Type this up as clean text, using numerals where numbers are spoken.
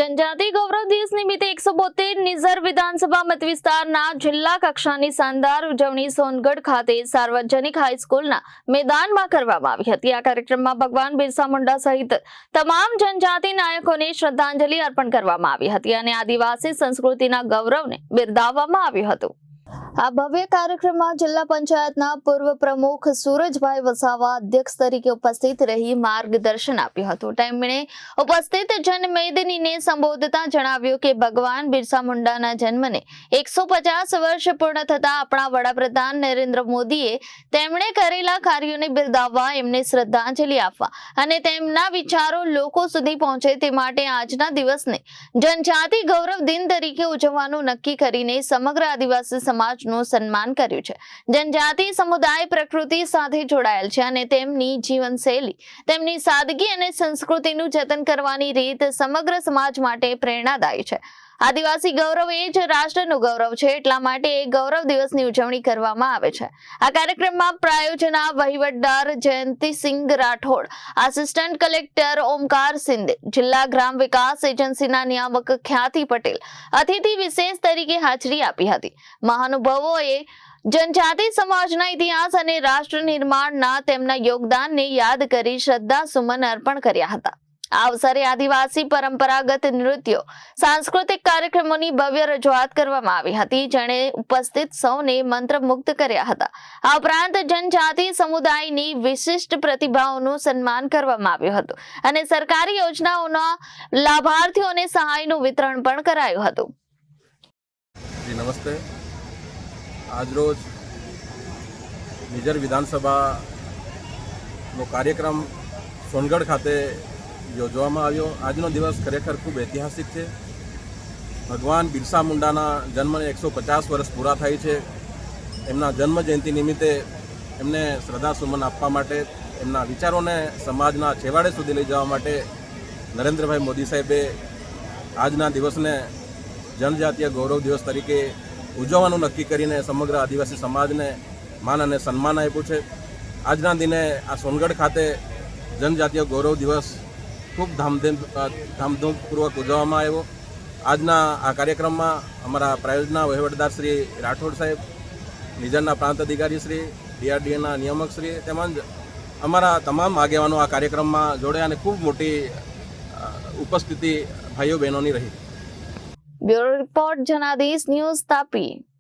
जनजाति गौरव दिवस निमित्ते 172 निઝર વિધાનસભા મત વિસ્તારના જિલ્લા કક્ષાની શાનદાર ઉજવણી સોનગઢ ખાતે સાર્વજનિક હાઈસ્કૂલના મેદાનમાં કરવામાં આવી હતી। આ કાર્યક્રમમાં ભગવાન બિરસા મુંડા સહિત તમામ જનજાતિ નાયકોને શ્રદ્ધાંજલિ અર્પણ કરવામાં આવી હતી અને આદિવાસી સંસ્કૃતિના ગૌરવને બિરદાવવામાં આવ્યું હતું। આ ભવ્ય કાર્યક્રમમાં જિલ્લા પંચાયતના પૂર્વ પ્રમુખ સુરજભાઈ વસાવા અધ્યક્ષ તરીકે ઉપસ્થિત રહી માર્ગદર્શન આપ્યું હતું। તેમણે ઉપસ્થિત જનમેદનીને સંબોધતા જણાવ્યું કે ભગવાન બિરસા મુંડાના જન્મને 150 વર્ષ પૂર્ણ થતા આપણા વડાપ્રધાન નરેન્દ્ર મોદીએ તેમણે કરેલા કાર્યોને બિરદાવવા, એમને શ્રદ્ધાંજલિ આપવા અને તેમના વિચારો લોકો સુધી પહોંચે તે માટે આજના દિવસને જનજાતિ ગૌરવ દિન તરીકે ઉજવવાનું નક્કી કરીને સમગ્ર આદિવાસી સમાજનું સન્માન કર્યું છે। જનજાતિ સમુદાય પ્રકૃતિ સાથે જોડાયેલ છે અને તેમની જીવનશૈલી, તેમની સાદગી અને સંસ્કૃતિનું જતન કરવાની રીત સમગ્ર સમાજ માટે પ્રેરણાદાયી છે। આદિવાસી ગૌરવ એ જ રાષ્ટ્રનું ગૌરવ છે, એટલા માટે એ ગૌરવ દિવસની ઉજવણી કરવામાં આવે છે। આ કાર્યક્રમમાં પ્રાયોજના વહીવટદાર જયંતિસિંહ રાઠોડ, આસિસ્ટન્ટ કલેક્ટર ઓમકાર સિંધે, જિલ્લા ગ્રામ વિકાસ એજન્સીના નિયામક ખ્યાતિ પટેલ અતિથિ વિશેષ તરીકે હાજરી આપી હતી। મહાનુભાવોએ જનજાતિ સમાજના ઇતિહાસ અને રાષ્ટ્ર નિર્માણના તેમના યોગદાનને યાદ કરી શ્રદ્ધા સુમન અર્પણ કર્યા હતા। આ અવસરે આદિવાસી પરંપરાગત નૃત્યો, સાંસ્કૃતિક કાર્યક્રમોની ભવ્ય રજૂઆત કરવામાં આવી હતી, જેણે ઉપસ્થિત સૌને મંત્રમુગ્ધ કર્યા હતા। આ ઉપરાંત જનજાતિ સમુદાયની વિશિષ્ટ પ્રતિભાઓનું સન્માન કરવામાં આવ્યું હતું અને સરકારી યોજનાઓના લાભાર્થીઓને સહાયનું વિતરણ પણ કરાયું હતું। નમસ્તે। આજરોજ નિઝર વિધાનસભાનો કાર્યક્રમ સોનગઢ ખાતે યોજવામાં આવ્યો। આજનો દિવસ ખરેખર ખૂબ ઐતિહાસિક છે। ભગવાન બિરસા મુંડાના જન્મને 150 વર્ષ પૂરા થાય છે। એમના જન્મ જયંતિ નિમિત્તે એમને શ્રદ્ધાસુમન આપવા માટે, એમના વિચારોને સમાજના છેવાડે સુધી લઈ જવા માટે નરેન્દ્રભાઈ મોદી સાહેબે આજના દિવસને જનજાતીય ગૌરવ દિવસ તરીકે ઉજવવાનું નક્કી કરીને સમગ્ર આદિવાસી સમાજને માન અને સન્માન આપ્યું છે। આજના દિને આ સોનગઢ ખાતે જનજાતીય ગૌરવ દિવસ ખૂબ ધામધૂમપૂર્વક ઉજવવામાં આવ્યો। આજના આ કાર્યક્રમમાં અમારા પ્રાયોજના વહીવટદાર શ્રી રાઠોડ સાહેબ, નિઝરના પ્રાંત અધિકારી શ્રી, DRDAના નિયામક શ્રી તેમજ અમારા તમામ આગેવાનો આ કાર્યક્રમમાં જોડ્યા અને ખૂબ મોટી ઉપસ્થિતિ ભાઈઓ બહેનોની રહી। Bureau report Janadesh news, Tapi.